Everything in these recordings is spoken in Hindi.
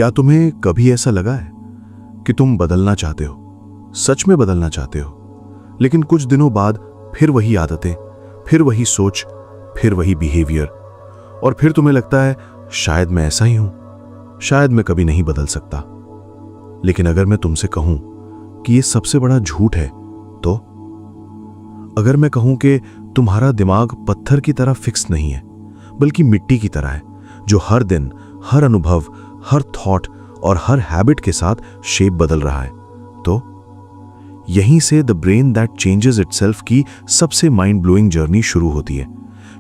क्या तुम्हें कभी ऐसा लगा है कि तुम बदलना चाहते हो, सच में बदलना चाहते हो, लेकिन कुछ दिनों बाद फिर वही आदतें, फिर वही सोच, फिर वही बिहेवियर, और फिर तुम्हें लगता है शायद मैं ऐसा ही हूं, शायद मैं कभी नहीं बदल सकता। लेकिन अगर मैं तुमसे कहूं कि यह सबसे बड़ा झूठ है, तो अगर मैं कहूं कि तुम्हारा दिमाग पत्थर की तरह फिक्स नहीं है, बल्कि मिट्टी की तरह है, जो हर दिन, हर अनुभव, हर थॉट और हर हैबिट के साथ शेप बदल रहा है, तो यहीं से the brain that changes itself की सबसे माइंड ब्लोइंग जर्नी शुरू होती है।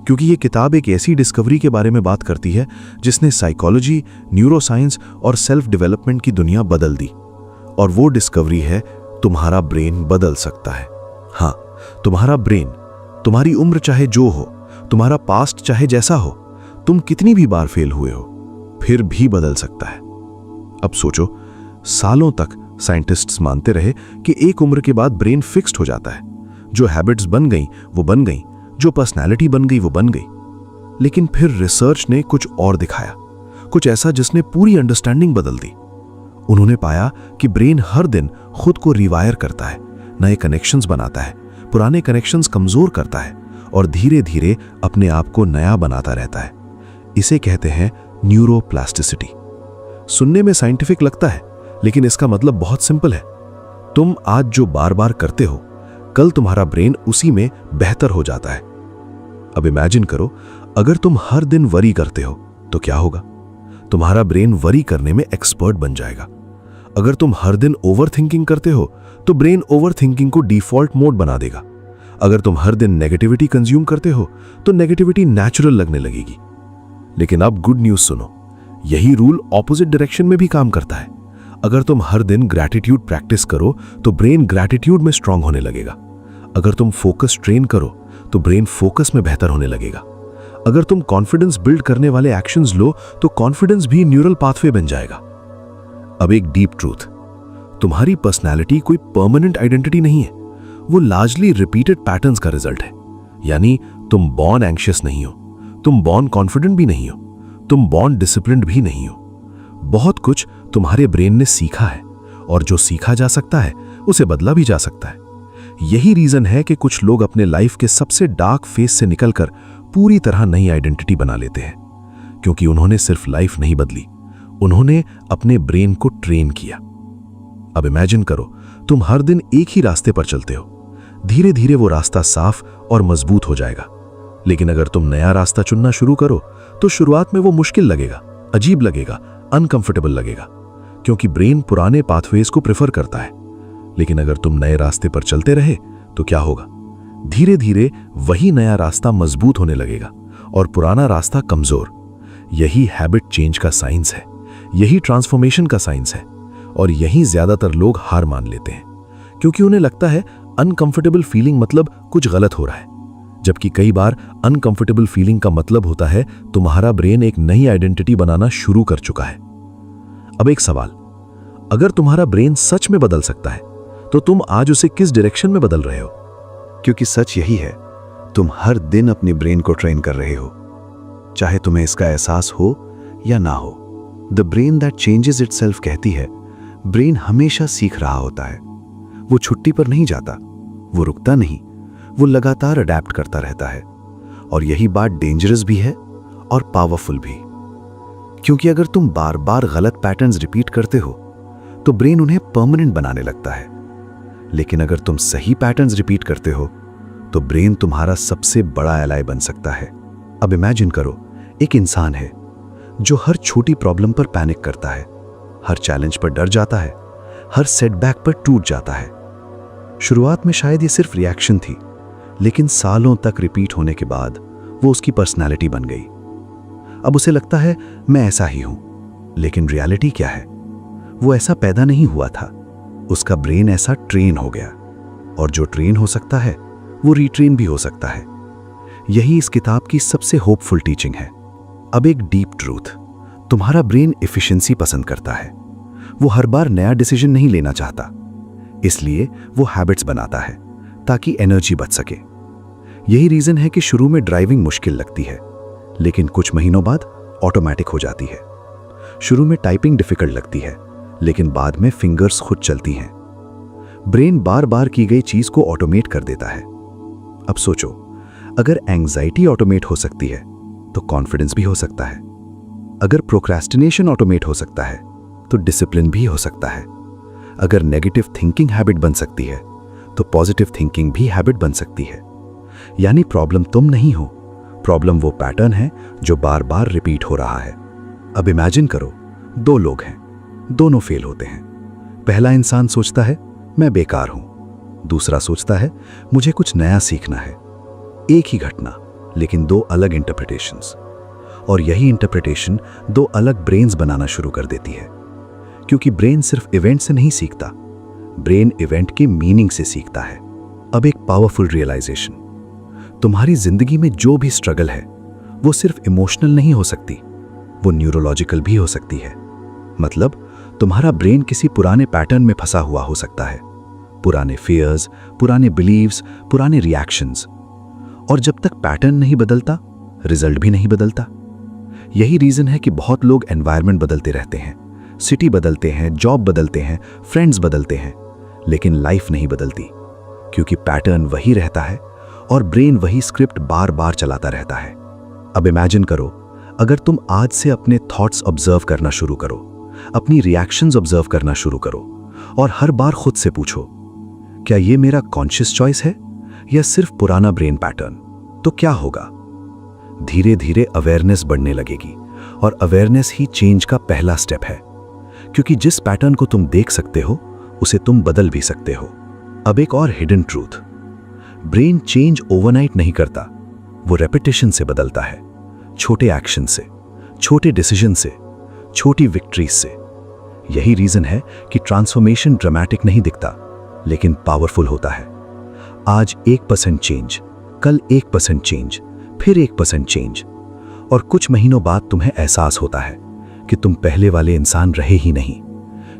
क्योंकि ये किताब एक ऐसी डिस्कवरी के बारे में बात करती है जिसने साइकोलॉजी, न्यूरोसाइंस और सेल्फ डेवलपमेंट की दुनिया बदल दी। और वो डिस्कवरी है, तुम्हारा ब्रेन बदल सकता है। हाँ, तुम्हारा ब्रेन, तुम्हारी उम्र चाहे जो हो, तुम्हारा पास्ट चाहे जैसा हो, तुम कितनी भी बार फेल हुए हो, फिर भी बदल सकता है। अब सोचो, सालों तक साइंटिस्ट्स मानते रहे कि एक उम्र के बाद ब्रेन फिक्स्ड हो जाता है। जो हैबिट्स बन गई वो बन गई, जो पर्सनैलिटी बन गई वो बन गई। लेकिन फिर रिसर्च ने कुछ और दिखाया, कुछ ऐसा जिसने पूरी अंडरस्टैंडिंग बदल दी। उन्होंने पाया कि ब्रेन हर दिन खुद को रिवायर करता है, नए कनेक्शंस बनाता है, पुराने कनेक्शंस कमजोर करता है और धीरे धीरे अपने आप को नया बनाता रहता है। इसे कहते हैं न्यूरोप्लास्टिसिटी। सुनने में साइंटिफिक लगता है, लेकिन इसका मतलब बहुत सिंपल है। तुम आज जो बार बार करते हो, कल तुम्हारा ब्रेन उसी में बेहतर हो जाता है। अब इमेजिन करो, अगर तुम हर दिन वरी करते हो तो क्या होगा? तुम्हारा ब्रेन वरी करने में एक्सपर्ट बन जाएगा। अगर तुम हर दिन ओवर थिंकिंग करते हो तो ब्रेन ओवर थिंकिंग को डिफॉल्ट मोड बना देगा। अगर तुम हर दिन नेगेटिविटी कंज्यूम करते हो तो नेगेटिविटी नेचुरल लगने लगेगी। लेकिन अब गुड न्यूज सुनो, यही रूल ऑपोजिट डायरेक्शन में भी काम करता है। अगर तुम हर दिन ग्रैटिट्यूड प्रैक्टिस करो तो ब्रेन ग्रैटिट्यूड में स्ट्रांग होने लगेगा। अगर तुम फोकस ट्रेन करो तो ब्रेन फोकस में बेहतर होने लगेगा। अगर तुम कॉन्फिडेंस बिल्ड करने वाले एक्शंस लो तो कॉन्फिडेंस भी न्यूरल पाथवे बन जाएगा। अब एक डीप ट्रूथ, तुम्हारी पर्सनैलिटी कोई परमानेंट आइडेंटिटी नहीं है, वो लार्जली रिपीटेड पैटर्न्स का रिजल्ट है। यानी तुम बॉर्न एंग्शियस नहीं हो, तुम बॉर्न कॉन्फिडेंट भी नहीं हो, तुम बॉर्न डिसिप्लिन्ड भी नहीं हो। बहुत कुछ तुम्हारे ब्रेन ने सीखा है, और जो सीखा जा सकता है उसे बदला भी जा सकता है। यही रीजन है कि कुछ लोग अपने लाइफ के सबसे डार्क फेस से निकलकर पूरी तरह नई आइडेंटिटी बना लेते हैं, क्योंकि उन्होंने सिर्फ लाइफ नहीं बदली, उन्होंने अपने ब्रेन को ट्रेन किया। अब इमेजिन करो, तुम हर दिन एक ही रास्ते पर चलते हो। धीरे धीरे वो रास्ता साफ और मजबूत हो जाएगा। लेकिन अगर तुम नया रास्ता चुनना शुरू करो तो शुरुआत में वो मुश्किल लगेगा, अजीब लगेगा, अनकंफर्टेबल लगेगा, क्योंकि ब्रेन पुराने पाथवेज को प्रेफर करता है। लेकिन अगर तुम नए रास्ते पर चलते रहे तो क्या होगा? धीरे धीरे वही नया रास्ता मजबूत होने लगेगा और पुराना रास्ता कमजोर। यही हैबिट चेंज का साइंस है, यही ट्रांसफॉर्मेशन का साइंस है। और यही ज्यादातर लोग हार मान लेते हैं, क्योंकि उन्हें लगता है अनकंफर्टेबल फीलिंग मतलब कुछ गलत हो रहा है। जबकि कई बार अनकंफर्टेबल फीलिंग का मतलब होता है तुम्हारा ब्रेन एक नई आइडेंटिटी बनाना शुरू कर चुका है। अब एक सवाल, अगर तुम्हारा ब्रेन सच में बदल सकता है तो तुम आज उसे किस डायरेक्शन में बदल रहे हो? क्योंकि सच यही है, तुम हर दिन अपने ब्रेन को ट्रेन कर रहे हो, चाहे तुम्हें इसका एहसास हो या ना हो। The brain that changes itself कहती है, ब्रेन हमेशा सीख रहा होता है। वो छुट्टी पर नहीं जाता, वो रुकता नहीं, वो लगातार अडैप्ट करता रहता है। और यही बात डेंजरस भी है और पावरफुल भी, क्योंकि अगर तुम बार बार गलत पैटर्न्स रिपीट करते हो तो ब्रेन उन्हें परमानेंट बनाने लगता है। लेकिन अगर तुम सही पैटर्न्स रिपीट करते हो तो ब्रेन तुम्हारा सबसे बड़ा एलाय बन सकता है। अब इमेजिन करो, एक इंसान है जो हर छोटी प्रॉब्लम पर पैनिक करता है, हर चैलेंज पर डर जाता है, हर सेटबैक पर टूट जाता है। शुरुआत में शायद ये सिर्फ रिएक्शन थी, लेकिन सालों तक रिपीट होने के बाद वो उसकी पर्सनैलिटी बन गई। अब उसे लगता है मैं ऐसा ही हूं, लेकिन रियलिटी क्या है? वो ऐसा पैदा नहीं हुआ था, उसका ब्रेन ऐसा ट्रेन हो गया। और जो ट्रेन हो सकता है वो रीट्रेन भी हो सकता है। यही इस किताब की सबसे होपफुल टीचिंग है। अब एक डीप ट्रूथ, तुम्हारा ब्रेन एफिशिएंसी पसंद करता है। वो हर बार नया डिसीजन नहीं लेना चाहता, इसलिए वो हैबिट्स बनाता है ताकि एनर्जी बच सके। यही रीजन है कि शुरू में ड्राइविंग मुश्किल लगती है, लेकिन कुछ महीनों बाद ऑटोमेटिक हो जाती है। शुरू में टाइपिंग डिफिकल्ट लगती है, लेकिन बाद में फिंगर्स खुद चलती हैं। ब्रेन बार बार की गई चीज को ऑटोमेट कर देता है। अब सोचो, अगर एंजाइटी ऑटोमेट हो सकती है तो कॉन्फिडेंस भी हो सकता है। अगर प्रोक्रेस्टिनेशन ऑटोमेट हो सकता है तो डिसिप्लिन भी हो सकता है। अगर नेगेटिव थिंकिंग हैबिट बन सकती है तो पॉजिटिव थिंकिंग भी हैबिट बन सकती है। यानी प्रॉब्लम तुम नहीं हो, प्रॉब्लम वो पैटर्न है जो बार बार रिपीट हो रहा है। अब इमेजिन करो, दो लोग हैं, दोनों फेल होते हैं। पहला इंसान सोचता है मैं बेकार हूं, दूसरा सोचता है मुझे कुछ नया सीखना है। एक ही घटना, लेकिन दो अलग इंटरप्रिटेशंस। और यही इंटरप्रिटेशन दो अलग ब्रेन्स बनाना शुरू कर देती है। क्योंकि ब्रेन सिर्फ इवेंट से नहीं सीखता, ब्रेन इवेंट के मीनिंग से सीखता है। अब एक पावरफुल रियलाइजेशन, तुम्हारी जिंदगी में जो भी स्ट्रगल है वो सिर्फ इमोशनल नहीं हो सकती, वो न्यूरोलॉजिकल भी हो सकती है। मतलब तुम्हारा ब्रेन किसी पुराने पैटर्न में फंसा हुआ हो सकता है, पुराने फियर्स, पुराने बिलीव्स, पुराने रिएक्शंस। और जब तक पैटर्न नहीं बदलता, रिजल्ट भी नहीं बदलता। यही रीजन है कि बहुत लोग एनवायरनमेंट बदलते रहते हैं, सिटी बदलते हैं, जॉब बदलते हैं, फ्रेंड्स बदलते हैं, लेकिन लाइफ नहीं बदलती। क्योंकि पैटर्न वही रहता है और ब्रेन वही स्क्रिप्ट बार बार चलाता रहता है। अब इमेजिन करो, अगर तुम आज से अपने थॉट्स ऑब्जर्व करना शुरू करो, अपनी रिएक्शंस ऑब्जर्व करना शुरू करो और हर बार खुद से पूछो, क्या ये मेरा कॉन्शियस चॉइस है या सिर्फ पुराना ब्रेन पैटर्न? तो क्या होगा? धीरे धीरे अवेयरनेस बढ़ने लगेगी और अवेयरनेस ही चेंज का पहला स्टेप है। क्योंकि जिस पैटर्न को तुम देख सकते हो उसे तुम बदल भी सकते हो। अब एक और hidden truth, brain change overnight नहीं करता, वो रेपिटेशन से बदलता है। छोटे एक्शन से, छोटे डिसीजन से, छोटी विक्ट्रीज से। यही रीजन है कि ट्रांसफॉर्मेशन ड्रामेटिक नहीं दिखता, लेकिन पावरफुल होता है। आज 1% चेंज, कल 1% चेंज, फिर 1% चेंज, और कुछ महीनों बाद तुम्हें एहसास होता है कि तुम पहले वाले इंसान रहे ही नहीं।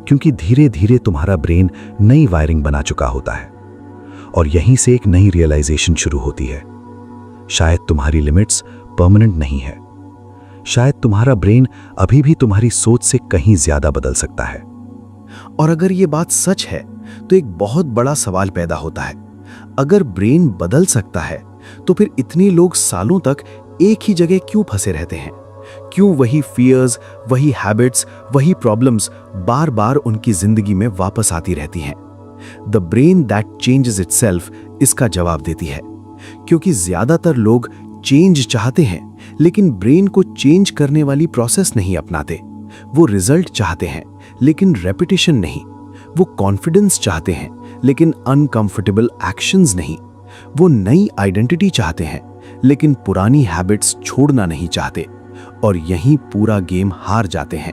क्योंकि धीरे धीरे तुम्हारा ब्रेन नई वायरिंग बना चुका होता है। और यहीं से एक नई रियलाइजेशन शुरू होती है। शायद तुम्हारी लिमिट्स परमानेंट नहीं है, शायद तुम्हारा ब्रेन अभी भी तुम्हारी सोच से कहीं ज्यादा बदल सकता है। और अगर ये बात सच है तो एक बहुत बड़ा सवाल पैदा होता है, अगर ब्रेन बदल सकता है तो फिर इतने लोग सालों तक एक ही जगह क्यों फंसे रहते हैं? क्यों वही फियर्स, वही हैबिट्स, वही प्रॉब्लम्स बार बार उनकी जिंदगी में वापस आती रहती हैं? The brain that changes itself इसका जवाब देती है। क्योंकि ज्यादातर लोग चेंज चाहते हैं, लेकिन ब्रेन को चेंज करने वाली प्रोसेस नहीं अपनाते। वो रिजल्ट चाहते हैं, लेकिन रेपिटेशन नहीं। वो कॉन्फिडेंस चाहते हैं, लेकिन अनकंफर्टेबल एक्शंस नहीं। वो नई आइडेंटिटी चाहते हैं, लेकिन पुरानी हैबिट्स छोड़ना नहीं चाहते। और यहीं पूरा गेम हार जाते हैं।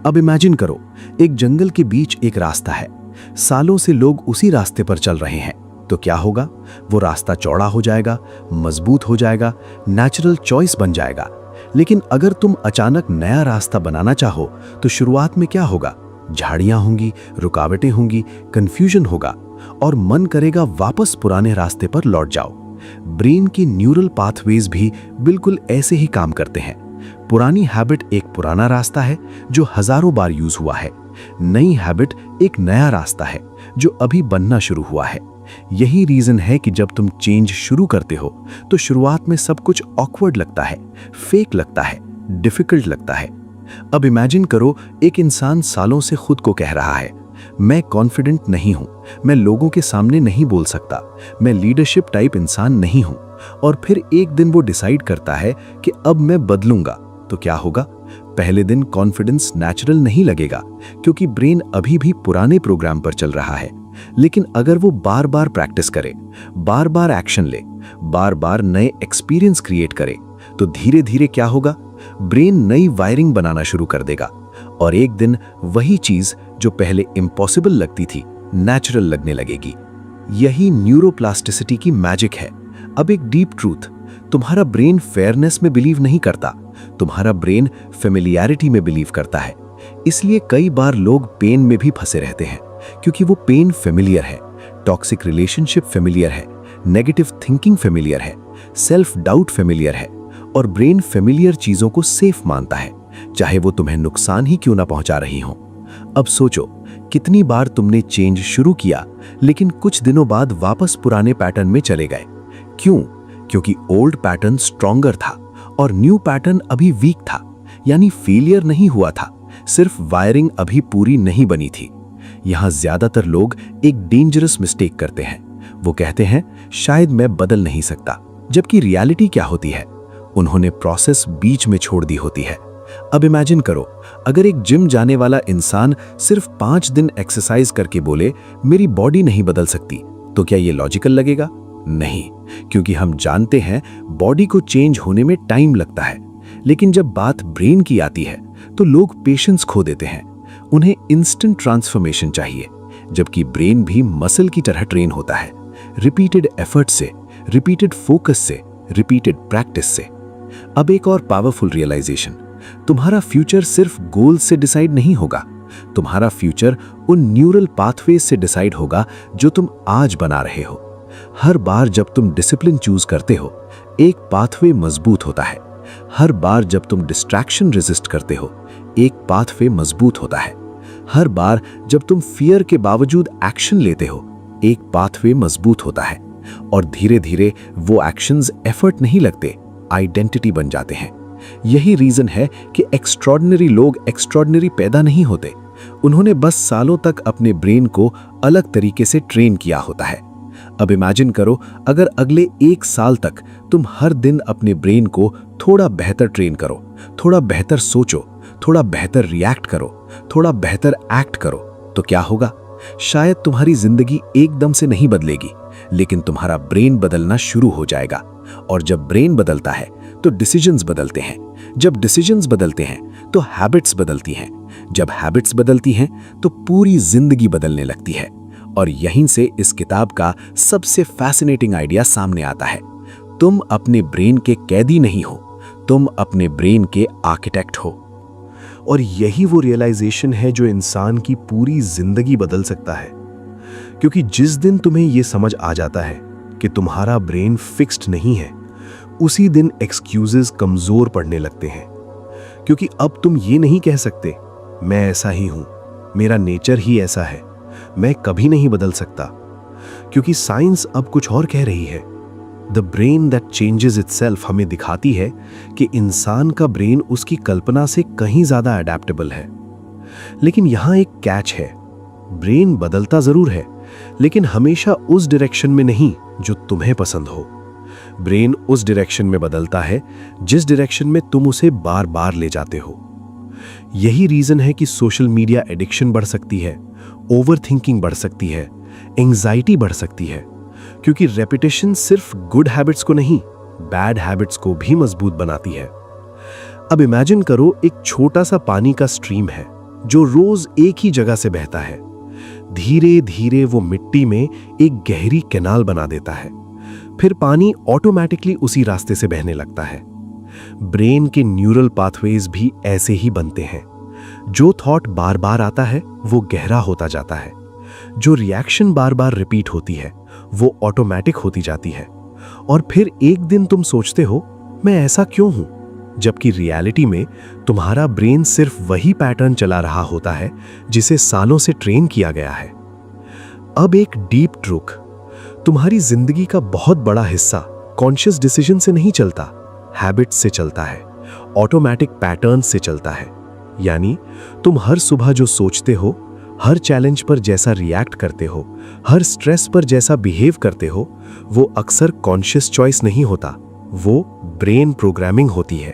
अब इमेजिन करो, एक जंगल के बीच एक रास्ता है, सालों से लोग उसी रास्ते पर चल रहे हैं। तो क्या होगा? वो रास्ता चौड़ा हो जाएगा, मजबूत हो जाएगा, नेचुरल चॉइस बन जाएगा। लेकिन अगर तुम अचानक नया रास्ता बनाना चाहो तो शुरुआत में क्या होगा? झाड़ियां होंगी, रुकावटें होंगी, कंफ्यूजन होगा और मन करेगा वापस पुराने रास्ते पर लौट जाओ। ब्रेन की न्यूरल पाथवेज भी बिल्कुल ऐसे ही काम करते हैं। पुरानी हैबिट एक पुराना रास्ता है जो हजारों बार यूज हुआ है। नई हैबिट एक नया रास्ता है जो अभी बनना शुरू हुआ है। यही रीजन है कि जब तुम चेंज शुरू करते हो तो शुरुआत में सब कुछ ऑकवर्ड लगता है, फेक लगता है, डिफिकल्ट लगता है। अब इमेजिन करो, एक इंसान सालों से खुद को कह रहा है, मैं कॉन्फिडेंट नहीं हूं, मैं लोगों के सामने नहीं बोल सकता, मैं लीडरशिप टाइप इंसान नहीं हूं। और फिर एक दिन वो डिसाइड करता है कि अब मैं बदलूंगा। तो क्या होगा? पहले दिन कॉन्फिडेंस नेचुरल नहीं लगेगा, क्योंकि ब्रेन अभी भी पुराने प्रोग्राम पर चल रहा है। लेकिन अगर वो बार बार प्रैक्टिस करे, बार बार एक्शन ले, बार बार नए एक्सपीरियंस क्रिएट करे, तो धीरे धीरे क्या होगा? ब्रेन नई वायरिंग बनाना शुरू कर देगा और एक दिन वही चीज जो पहले इम्पॉसिबल लगती थी, नेचुरल लगने लगेगी। यही न्यूरोप्लास्टिसिटी की मैजिक है। अब एक डीप ट्रूथ, तुम्हारा ब्रेन फेयरनेस में बिलीव नहीं करता, तुम्हारा ब्रेन फेमिलियरिटी में बिलीव करता है। इसलिए कई बार लोग पेन में भी फंसे रहते हैं, क्योंकि वो पेन फेमिलियर है, टॉक्सिक रिलेशनशिप फेमिलियर है, नेगेटिव थिंकिंग फेमिलियर है, सेल्फ डाउट फेमिलियर है। और ब्रेन फेमिलियर चीजों को सेफ मानता है, चाहे वो तुम्हें नुकसान ही क्यों ना पहुंचा रही हो। अब सोचो, कितनी बार तुमने चेंज शुरू किया लेकिन कुछ दिनों बाद वापस पुराने पैटर्न में चले गए। क्यों? क्योंकि ओल्ड पैटर्न स्ट्रॉन्गर था और न्यू पैटर्न अभी वीक था। यानी फेलियर नहीं हुआ था, सिर्फ वायरिंग अभी पूरी नहीं बनी थी। यहां ज्यादातर लोग एक डेंजरस मिस्टेक करते हैं। वो कहते हैं शायद मैं बदल नहीं सकता, जबकि रियलिटी क्या होती है? उन्होंने प्रोसेस बीच में छोड़ दी होती है। अब इमेजिन करो, अगर एक जिम जाने वाला इंसान सिर्फ 5 दिन एक्सरसाइज करके बोले मेरी बॉडी नहीं बदल सकती, तो क्या ये लॉजिकल लगेगा? नहीं, क्योंकि हम जानते हैं बॉडी को चेंज होने में टाइम लगता है। लेकिन जब बात ब्रेन की आती है तो लोग पेशेंस खो देते हैं। उन्हें इंस्टेंट ट्रांसफॉर्मेशन चाहिए, जबकि ब्रेन भी मसल की तरह ट्रेन होता है, रिपीटेड एफर्ट से, रिपीटेड फोकस से, रिपीटेड प्रैक्टिस से। अब एक और पावरफुल रियलाइजेशन, तुम्हारा फ्यूचर सिर्फ गोल से डिसाइड नहीं होगा। तुम्हारा फ्यूचर उन न्यूरल पाथवेज से डिसाइड होगा जो तुम आज बना रहे हो। हर बार जब तुम डिसिप्लिन चूज करते हो, एक पाथवे मजबूत होता है। हर बार जब तुम डिस्ट्रैक्शन रेजिस्ट करते हो, एक पाथवे मजबूत होता है। हर बार जब तुम फियर के बावजूद एक्शन लेते हो, एक पाथवे मजबूत होता है। और धीरे धीरे वो एक्शंस एफर्ट नहीं लगते, आइडेंटिटी बन जाते हैं। यही रीजन है कि एक्स्ट्रॉर्डिनरी लोग एक्स्ट्रॉर्डिनरी पैदा नहीं होते। उन्होंने बस सालों तक अपने ब्रेन को अलग तरीके से ट्रेन किया होता है। अब इमेजिन करो, अगर अगले 1 साल तक तुम हर दिन अपने ब्रेन को थोड़ा बेहतर ट्रेन करो, थोड़ा बेहतर सोचो, थोड़ा बेहतर रिएक्ट करो, थोड़ा बेहतर एक्ट करो, तो क्या होगा? शायद तुम्हारी जिंदगी एकदम से नहीं बदलेगी, लेकिन तुम्हारा ब्रेन बदलना शुरू हो जाएगा। और जब ब्रेन बदलता है तो डिसीजंस बदलते हैं। जब डिसीजंस बदलते हैं तो हैबिट्स बदलती हैं। जब हैबिट्स बदलती हैं तो पूरी जिंदगी बदलने लगती है। और यहीं से इस किताब का सबसे फैसिनेटिंग आइडिया सामने आता है। तुम अपने ब्रेन के कैदी नहीं हो, तुम अपने ब्रेन के आर्किटेक्ट हो। और यही वो रियलाइजेशन है जो इंसान की पूरी जिंदगी बदल सकता है। क्योंकि जिस दिन तुम्हें यह समझ आ जाता है कि तुम्हारा ब्रेन फिक्स्ड नहीं है, उसी दिन एक्सक्यूजेस कमजोर पड़ने लगते हैं। क्योंकि अब तुम ये नहीं कह सकते मैं ऐसा ही हूं, मेरा नेचर ही ऐसा है, मैं कभी नहीं बदल सकता। क्योंकि साइंस अब कुछ और कह रही है। The brain that changes itself हमें दिखाती है कि इंसान का ब्रेन उसकी कल्पना से कहीं ज्यादा अडेप्टेबल है। लेकिन यहां एक कैच है, ब्रेन बदलता जरूर है, लेकिन हमेशा उस डायरेक्शन में नहीं जो तुम्हें पसंद हो। ब्रेन उस डायरेक्शन में बदलता है जिस डायरेक्शन में तुम उसे बार बार ले जाते हो। यही रीजन है कि सोशल मीडिया एडिक्शन बढ़ सकती है, ओवरथिंकिंग बढ़ सकती है, एंजाइटी बढ़ सकती है, क्योंकि रेपिटेशन सिर्फ गुड हैबिट्स को नहीं, बैड हैबिट्स को भी मजबूत बनाती है। अब इमेजिन करो, एक छोटा सा पानी का स्ट्रीम है जो रोज एक ही जगह से बहता है। धीरे धीरे वो मिट्टी में एक गहरी कैनाल बना देता है, फिर पानी ऑटोमेटिकली उसी रास्ते से बहने लगता है। ब्रेन के न्यूरल पाथवेज भी ऐसे ही बनते हैं। जो थॉट बार बार आता है वो गहरा होता जाता है, जो रिएक्शन बार बार रिपीट होती है वो ऑटोमेटिक होती जाती है। और फिर एक दिन तुम सोचते हो मैं ऐसा क्यों हूं, जबकि रियलिटी में तुम्हारा ब्रेन सिर्फ वही पैटर्न चला रहा होता है जिसे सालों से ट्रेन किया गया है। अब एक डीप ट्रूथ, तुम्हारी जिंदगी का बहुत बड़ा हिस्सा कॉन्शियस डिसीजन से नहीं चलता, हैबिट्स से चलता है, ऑटोमेटिक पैटर्न से चलता है। यानी तुम हर सुबह जो सोचते हो, हर चैलेंज पर जैसा रिएक्ट करते हो, हर स्ट्रेस पर जैसा बिहेव करते हो, वो अक्सर कॉन्शियस चॉइस नहीं होता, वो ब्रेन प्रोग्रामिंग होती है।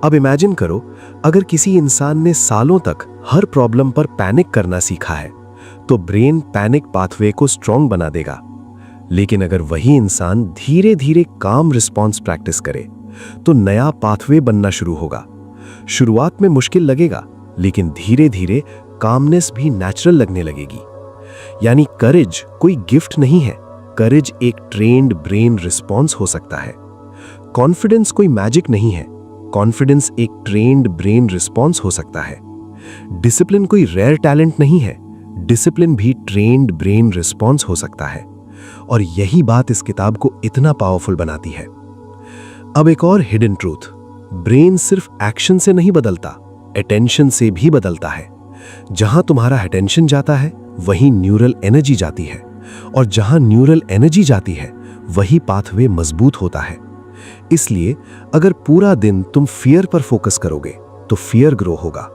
अब इमेजिन करो, अगर किसी इंसान ने सालों तक हर प्रॉब्लम पर पैनिक करना सीखा है तो ब्रेन पैनिक पाथवे को स्ट्रॉन्ग बना देगा। लेकिन अगर वही इंसान धीरे धीरे काम रिस्पॉन्स प्रैक्टिस करे तो नया पाथवे बनना शुरू होगा। शुरुआत में मुश्किल लगेगा, लेकिन धीरे धीरे कामनेस भी नेचुरल लगने लगेगी। यानी करेज कोई गिफ्ट नहीं है, करेज एक ट्रेन्ड ब्रेन रिस्पॉन्स हो सकता है। कॉन्फिडेंस कोई मैजिक नहीं है, कॉन्फिडेंस एक ट्रेन्ड ब्रेन रिस्पॉन्स हो सकता है। डिसिप्लिन कोई रेयर टैलेंट नहीं है, डिसिप्लिन भी ट्रेन्ड ब्रेन रिस्पॉन्स हो सकता है। और यही बात इस किताब को इतना पावरफुल बनाती है। अब एक और हिडन ट्रूथ, ब्रेन सिर्फ एक्शन से नहीं बदलता, अटेंशन से भी बदलता है। जहां तुम्हारा अटेंशन जाता है वहीं न्यूरल एनर्जी जाती है, और जहां न्यूरल एनर्जी जाती है वही पाथवे मजबूत होता है। इसलिए अगर पूरा दिन तुम फियर पर फोकस करोगे तो फियर ग्रो होगा।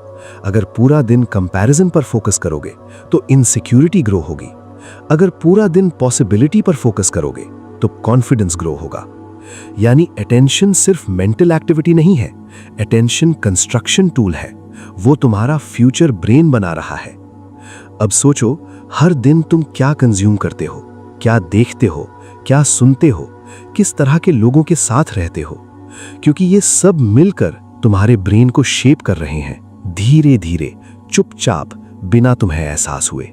अगर पूरा दिन कंपैरिजन पर फोकस करोगे तो इनसिक्योरिटी ग्रो होगी। अगर पूरा दिन पॉसिबिलिटी पर फोकस करोगे तो कॉन्फिडेंस ग्रो होगा। यानी अटेंशन सिर्फ मेंटल एक्टिविटी नहीं है, अटेंशन कंस्ट्रक्शन टूल है। वो तुम्हारा फ्यूचर ब्रेन बना रहा है। अब सोचो, हर दिन तुम क्या कंज्यूम करते हो, क्या देखते हो, क्या सुनते हो, किस तरह के लोगों के साथ रहते हो, क्योंकि ये सब मिलकर तुम्हारे ब्रेन को शेप कर रहे हैं, धीरे धीरे, चुपचाप, बिना तुम्हें एहसास हुए।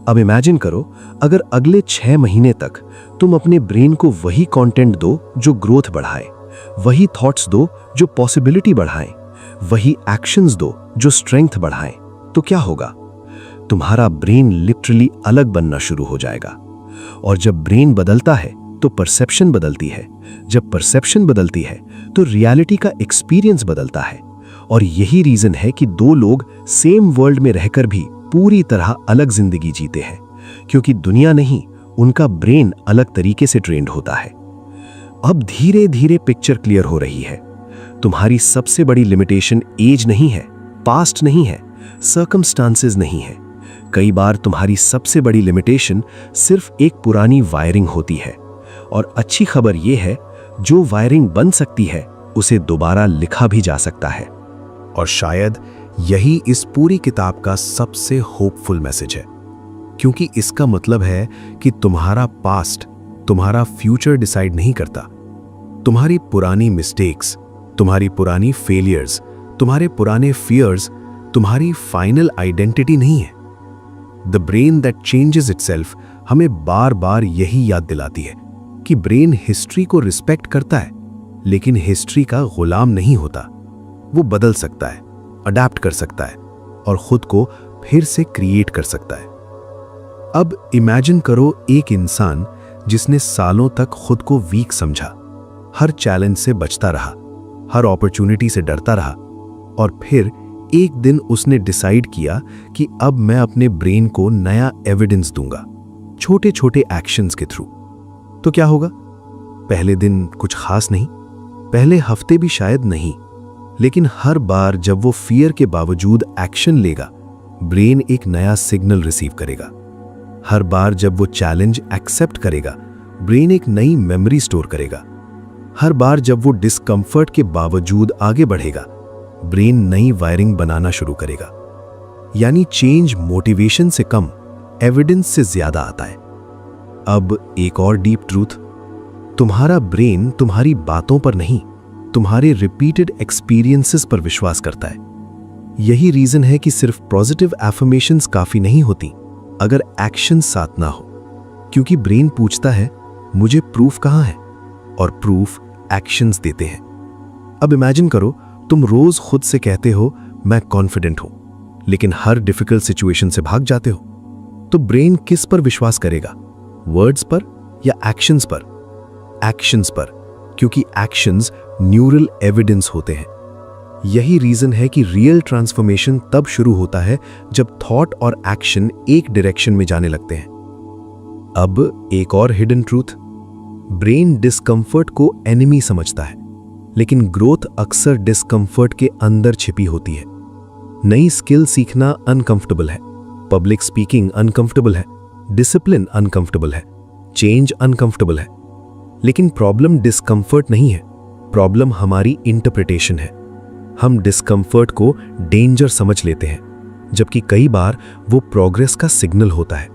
अब इमेजिन करो, अगर अगले 6 महीने तक तुम अपने ब्रेन को वही कंटेंट दो जो ग्रोथ बढ़ाए, वही थॉट्स दो जो पॉसिबिलिटी बढ़ाएं, वही एक्शंस दो जो स्ट्रेंथ बढ़ाएं, तो क्या होगा? तुम्हारा ब्रेन लिटरली अलग बनना शुरू हो जाएगा। और जब ब्रेन बदलता है तो परसेप्शन बदलती है। जब परसेप्शन बदलती है तो रियलिटी का एक्सपीरियंस बदलता है। और यही रीजन है कि दो लोग सेम वर्ल्ड में रहकर भी पूरी तरह अलग जिंदगी जीते हैं, क्योंकि दुनिया नहीं, उनका ब्रेन अलग तरीके से ट्रेंड होता है। अब धीरे धीरे पिक्चर क्लियर हो रही है। तुम्हारी सबसे बड़ी लिमिटेशन एज नहीं है, पास्ट नहीं है, सर्कमस्टांसेस नहीं है। कई बार तुम्हारी सबसे बड़ी लिमिटेशन सिर्फ एक पुरानी वायरिंग होती है। और अच्छी खबर यह है, जो वायरिंग बन सकती है उसे दोबारा लिखा भी जा सकता है। और शायद यही इस पूरी किताब का सबसे होपफुल मैसेज है, क्योंकि इसका मतलब है कि तुम्हारा पास्ट तुम्हारा फ्यूचर डिसाइड नहीं करता। तुम्हारी पुरानी मिस्टेक्स, तुम्हारी पुरानी फेलियर्स, तुम्हारे पुराने फियर्स तुम्हारी फाइनल आइडेंटिटी नहीं है। The brain that changes itself हमें बार बार यही याद दिलाती है कि ब्रेन हिस्ट्री को रिस्पेक्ट करता है, लेकिन हिस्ट्री का गुलाम नहीं होता। वो बदल सकता है, अडैप्ट कर सकता है और खुद को फिर से क्रिएट कर सकता है। अब इमेजिन करो एक इंसान जिसने सालों तक खुद को वीक समझा, हर चैलेंज से बचता रहा, हर अपॉर्चुनिटी से डरता रहा, और फिर एक दिन उसने डिसाइड किया कि अब मैं अपने ब्रेन को नया एविडेंस दूंगा, छोटे छोटे एक्शंस के थ्रू। तो क्या होगा? पहले दिन कुछ खास नहीं, पहले हफ्ते भी शायद नहीं, लेकिन हर बार जब वो फियर के बावजूद एक्शन लेगा, ब्रेन एक नया सिग्नल रिसीव करेगा। हर बार जब वो चैलेंज एक्सेप्ट करेगा, ब्रेन एक नई मेमोरी स्टोर करेगा। हर बार जब वो डिस्कंफर्ट के बावजूद आगे बढ़ेगा, ब्रेन नई वायरिंग बनाना शुरू करेगा। यानी चेंज मोटिवेशन से कम, एविडेंस से ज्यादा आता है। अब एक और डीप ट्रूथ, तुम्हारा ब्रेन तुम्हारी बातों पर नहीं, तुम्हारे रिपीटेड एक्सपीरियंसेस पर विश्वास करता है। यही रीजन है कि सिर्फ पॉजिटिव एफर्मेशंस काफी नहीं होती अगर एक्शन साथ ना हो, क्योंकि ब्रेन पूछता है मुझे प्रूफ कहां है, और प्रूफ एक्शंस देते हैं। अब इमेजिन करो, तुम रोज खुद से कहते हो मैं कॉन्फिडेंट हूं, लेकिन हर डिफिकल्ट सिचुएशन से भाग जाते हो, तो ब्रेन किस पर विश्वास करेगा? वर्ड्स पर या एक्शंस पर? एक्शंस पर, क्योंकि एक्शंस न्यूरल एविडेंस होते हैं। यही रीजन है कि रियल ट्रांसफॉर्मेशन तब शुरू होता है जब थॉट और एक्शन एक डायरेक्शन में जाने लगते हैं। अब एक और हिडन ट्रूथ, ब्रेन डिस्कंफर्ट को एनिमी समझता है, लेकिन ग्रोथ अक्सर डिस्कंफर्ट के अंदर छिपी होती है। नई स्किल सीखना अनकंफर्टेबल है, पब्लिक स्पीकिंग अनकंफर्टेबल है, डिसिप्लिन अनकंफर्टेबल है, चेंज अनकंफर्टेबल है। लेकिन प्रॉब्लम डिस्कंफर्ट नहीं है, प्रॉब्लम हमारी इंटरप्रिटेशन है। हम डिस्कंफर्ट को डेंजर समझ लेते हैं, जबकि कई बार वो प्रोग्रेस का सिग्नल होता है।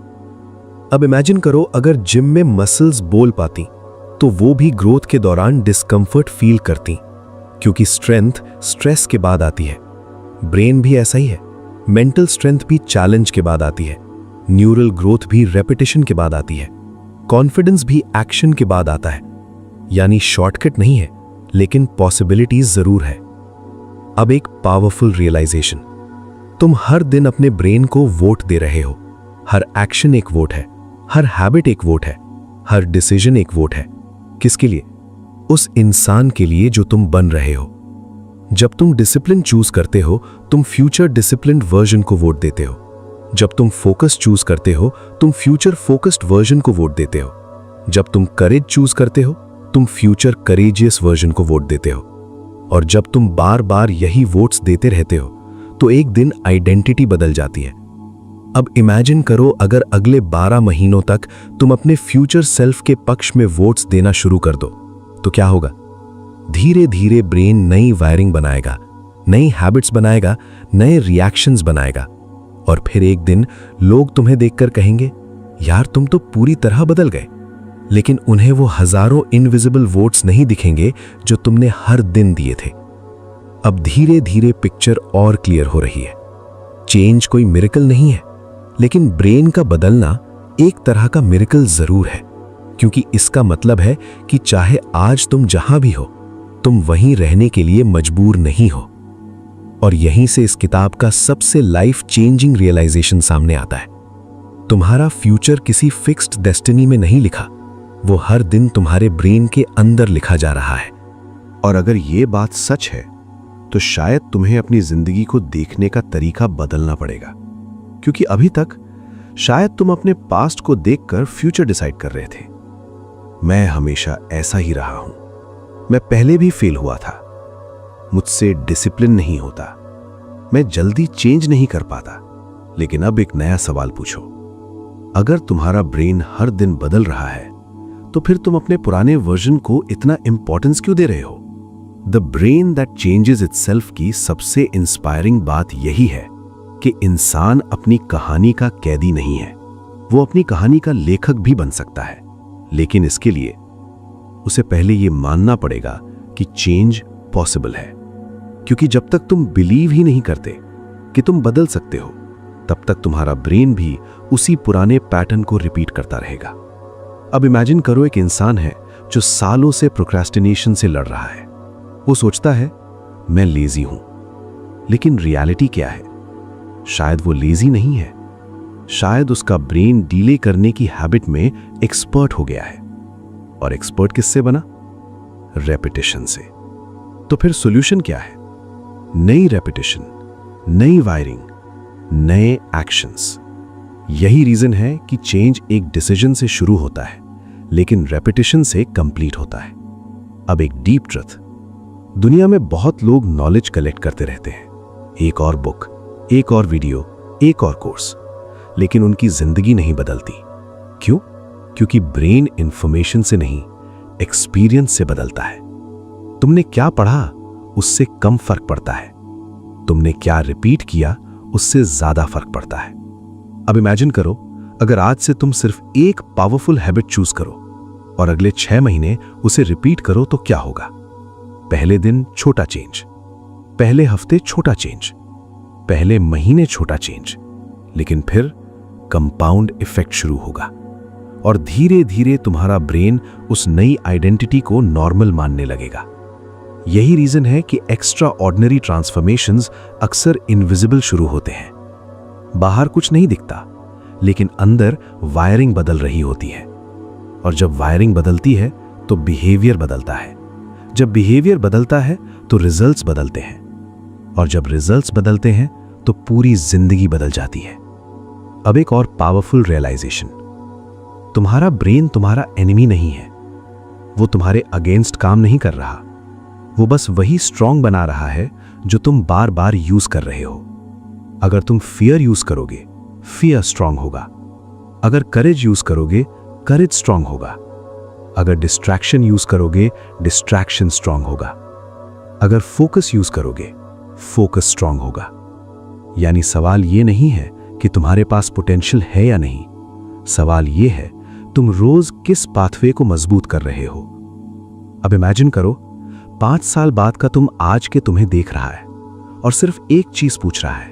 अब इमेजिन करो, अगर जिम में मसल्स बोल पाती तो वो भी ग्रोथ के दौरान डिस्कंफर्ट फील करती, क्योंकि स्ट्रेंथ स्ट्रेस के बाद आती है। ब्रेन भी ऐसा ही है, मेंटल स्ट्रेंथ भी चैलेंज के बाद आती है, न्यूरल ग्रोथ भी रेपिटेशन के बाद आती है, कॉन्फिडेंस भी एक्शन के बाद आता है। यानी शॉर्टकट नहीं है, लेकिन पॉसिबिलिटीज जरूर है। अब एक पावरफुल रियलाइजेशन, तुम हर दिन अपने ब्रेन को वोट दे रहे हो। हर एक्शन एक वोट है, हर हैबिट एक वोट है, हर डिसीजन एक वोट है। किसके लिए? उस इंसान के लिए जो तुम बन रहे हो। जब तुम डिसिप्लिन चूज करते हो, तुम फ्यूचर डिसिप्लिन्ड वर्जन को वोट देते हो। जब तुम फोकस चूज करते हो, तुम फ्यूचर फोकस्ड वर्जन को वोट देते हो। जब तुम करेज चूज करते हो, तुम फ्यूचर करेजियस वर्जन को वोट देते हो। और जब तुम बार बार यही वोट्स देते रहते हो, तो एक दिन आइडेंटिटी बदल जाती है। अब इमेजिन करो, अगर अगले 12 महीनों तक तुम अपने फ्यूचर सेल्फ के पक्ष में वोट्स देना शुरू कर दो, तो क्या होगा? धीरे धीरे ब्रेन नई वायरिंग बनाएगा, नई हैबिट्स बनाएगा, नए रिएक्शंस बनाएगा। और फिर एक दिन लोग तुम्हें देखकर कहेंगे, यार तुम तो पूरी तरह बदल गए। लेकिन उन्हें वो हजारों इनविजिबल वोट्स नहीं दिखेंगे जो तुमने हर दिन दिए थे। अब धीरे धीरे पिक्चर और क्लियर हो रही है। चेंज कोई मिरेकल नहीं है, लेकिन ब्रेन का बदलना एक तरह का मिरेकल जरूर है, क्योंकि इसका मतलब है कि चाहे आज तुम जहां भी हो, तुम वहीं रहने के लिए मजबूर नहीं हो। और यहीं से इस किताब का सबसे लाइफ चेंजिंग रियलाइजेशन सामने आता है। तुम्हारा फ्यूचर किसी फिक्स्ड डेस्टिनी में नहीं लिखा, वो हर दिन तुम्हारे ब्रेन के अंदर लिखा जा रहा है। और अगर ये बात सच है, तो शायद तुम्हें अपनी जिंदगी को देखने का तरीका बदलना पड़ेगा, क्योंकि अभी तक शायद तुम अपने पास्ट को देखकर फ्यूचर डिसाइड कर रहे थे। मैं हमेशा ऐसा ही रहा हूं, मैं पहले भी फेल हुआ था, मुझसे डिसिप्लिन नहीं होता, मैं जल्दी चेंज नहीं कर पाता। लेकिन अब एक नया सवाल पूछो, अगर तुम्हारा ब्रेन हर दिन बदल रहा है, तो फिर तुम अपने पुराने वर्जन को इतना इंपॉर्टेंस क्यों दे रहे हो? The brain that changes itself की सबसे इंस्पायरिंग बात यही है कि इंसान अपनी कहानी का कैदी नहीं है, वो अपनी कहानी का लेखक भी बन सकता है। लेकिन इसके लिए उसे पहले ये मानना पड़ेगा कि चेंज पॉसिबल है, क्योंकि जब तक तुम बिलीव ही नहीं करते कि तुम बदल सकते हो, तब तक तुम्हारा ब्रेन भी उसी पुराने पैटर्न को रिपीट करता रहेगा। अब इमेजिन करो, एक इंसान है जो सालों से प्रोक्रेस्टिनेशन से लड़ रहा है। वो सोचता है मैं लेजी हूं, लेकिन रियलिटी क्या है? शायद वो लेजी नहीं है, शायद उसका ब्रेन डीले करने की हैबिट में एक्सपर्ट हो गया है। और एक्सपर्ट किससे बना? रेपिटेशन से। तो फिर सॉल्यूशन क्या है? नई रेपिटेशन, नई वायरिंग, नए एक्शंस। यही रीजन है कि चेंज एक डिसीजन से शुरू होता है, लेकिन रेपिटेशन से कंप्लीट होता है। अब एक डीप ट्रुथ, दुनिया में बहुत लोग नॉलेज कलेक्ट करते रहते हैं, एक और बुक, एक और वीडियो, एक और कोर्स, लेकिन उनकी जिंदगी नहीं बदलती। क्यों? क्योंकि ब्रेन इंफॉर्मेशन से नहीं, एक्सपीरियंस से बदलता है। तुमने क्या पढ़ा, उससे कम फर्क पड़ता है। तुमने क्या रिपीट किया, उससे ज्यादा फर्क पड़ता है। अब इमेजिन करो, अगर आज से तुम सिर्फ एक पावरफुल हैबिट चूज करो और अगले 6 महीने उसे रिपीट करो, तो क्या होगा? पहले दिन छोटा चेंज, पहले हफ्ते छोटा चेंज, पहले महीने छोटा चेंज, लेकिन फिर कंपाउंड इफेक्ट शुरू होगा और धीरे धीरे तुम्हारा ब्रेन उस नई आइडेंटिटी को नॉर्मल मानने लगेगा। यही रीजन है कि एक्स्ट्रा ऑर्डिनरी ट्रांसफॉर्मेशंस अक्सर इनविजिबल शुरू होते हैं। बाहर कुछ नहीं दिखता, लेकिन अंदर वायरिंग बदल रही होती है। और जब वायरिंग बदलती है तो बिहेवियर बदलता है। जब बिहेवियर बदलता है तो रिजल्ट्स बदलते हैं, और जब रिजल्ट्स बदलते हैं तो पूरी जिंदगी बदल जाती है। अब एक और पावरफुल रियलाइजेशन, तुम्हारा ब्रेन तुम्हारा एनिमी नहीं है। वो तुम्हारे अगेंस्ट काम नहीं कर रहा, वो बस वही स्ट्रांग बना रहा है जो तुम बार बार यूज कर रहे हो। अगर तुम फियर यूज करोगे, फियर स्ट्रांग होगा। अगर करेज यूज करोगे, करेज स्ट्रांग होगा। अगर डिस्ट्रैक्शन यूज करोगे, डिस्ट्रैक्शन स्ट्रांग होगा। अगर फोकस यूज करोगे, फोकस स्ट्रांग होगा। यानी सवाल ये नहीं है कि तुम्हारे पास पोटेंशियल है या नहीं, सवाल ये है तुम रोज किस पाथवे को मजबूत कर रहे हो। अब इमेजिन करो, 5 साल बाद का तुम आज के तुम्हें देख रहा है और सिर्फ एक चीज पूछ रहा है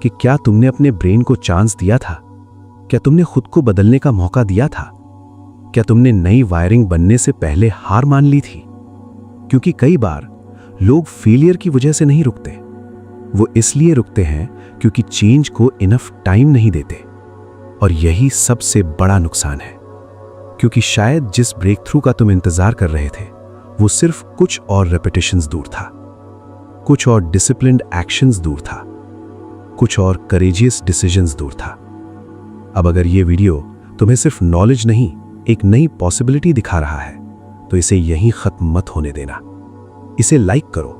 कि क्या तुमने अपने ब्रेन को चांस दिया था? क्या तुमने खुद को बदलने का मौका दिया था? क्या तुमने नई वायरिंग बनने से पहले हार मान ली थी? क्योंकि कई बार लोग फेलियर की वजह से नहीं रुकते, वो इसलिए रुकते हैं क्योंकि चेंज को इनफ टाइम नहीं देते। और यही सबसे बड़ा नुकसान है, क्योंकि शायद जिस ब्रेक थ्रू का तुम इंतजार कर रहे थे, वो सिर्फ कुछ और रेपिटेशंस दूर था, कुछ और डिसिप्लिन्ड एक्शंस दूर था, कुछ और करेजियस डिसीजंस दूर था। अब अगर ये वीडियो तुम्हें सिर्फ नॉलेज नहीं, एक नई पॉसिबिलिटी दिखा रहा है, तो इसे यहीं खत्म मत होने देना। इसे लाइक करो,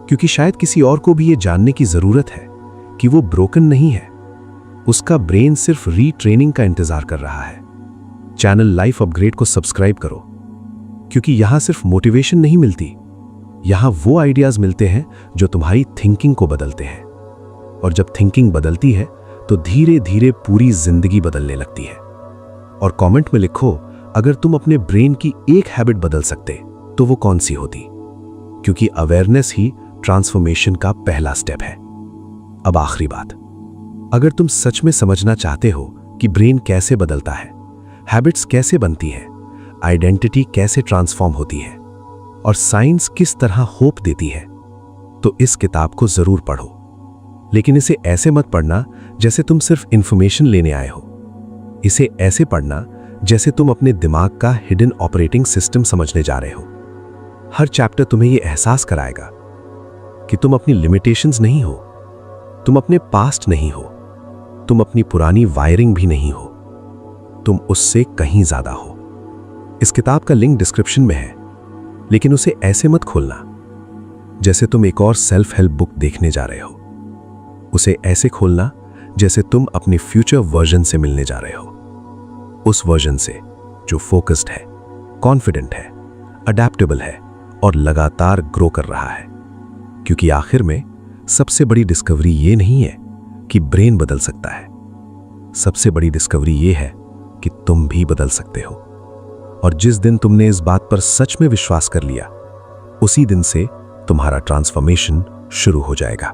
क्योंकि शायद किसी और को भी ये जानने की जरूरत है कि वो ब्रोकन नहीं है, उसका ब्रेन सिर्फ रीट्रेनिंग का इंतजार कर रहा है। चैनल लाइफ अपग्रेड को सब्सक्राइब करो, क्योंकि यहां सिर्फ मोटिवेशन नहीं मिलती, यहां वो आइडियाज मिलते हैं जो तुम्हारी थिंकिंग को बदलते हैं। और जब थिंकिंग बदलती है तो धीरे धीरे पूरी जिंदगी बदलने लगती है। और कमेंट में लिखो, अगर तुम अपने ब्रेन की एक हैबिट बदल सकते तो वो कौन सी होती, क्योंकि अवेयरनेस ही ट्रांसफॉर्मेशन का पहला स्टेप है। अब आखिरी बात, अगर तुम सच में समझना चाहते हो कि ब्रेन कैसे बदलता है, हैबिट्स कैसे बनती हैं, आइडेंटिटी कैसे ट्रांसफॉर्म होती है और साइंस किस तरह होप देती है, तो इस किताब को जरूर पढ़ो। लेकिन इसे ऐसे मत पढ़ना जैसे तुम सिर्फ इंफॉर्मेशन लेने आए हो। इसे ऐसे पढ़ना जैसे तुम अपने दिमाग का हिडन ऑपरेटिंग सिस्टम समझने जा रहे हो। हर चैप्टर तुम्हें यह एहसास कराएगा कि तुम अपनी लिमिटेशंस नहीं हो, तुम अपने पास्ट नहीं हो, तुम अपनी पुरानी वायरिंग भी नहीं हो, तुम उससे कहीं ज्यादा हो। इस किताब का लिंक डिस्क्रिप्शन में है, लेकिन उसे ऐसे मत खोलना जैसे तुम एक और सेल्फ हेल्प बुक देखने जा रहे हो। उसे ऐसे खोलना जैसे तुम अपने फ्यूचर वर्जन से मिलने जा रहे हो, उस वर्जन से जो फोकस्ड है, कॉन्फिडेंट है, अडैप्टेबल है और लगातार ग्रो कर रहा है। क्योंकि आखिर में सबसे बड़ी डिस्कवरी ये नहीं है कि ब्रेन बदल सकता है, सबसे बड़ी डिस्कवरी ये है कि तुम भी बदल सकते हो। और जिस दिन तुमने इस बात पर सच में विश्वास कर लिया, उसी दिन से तुम्हारा ट्रांसफॉर्मेशन शुरू हो जाएगा।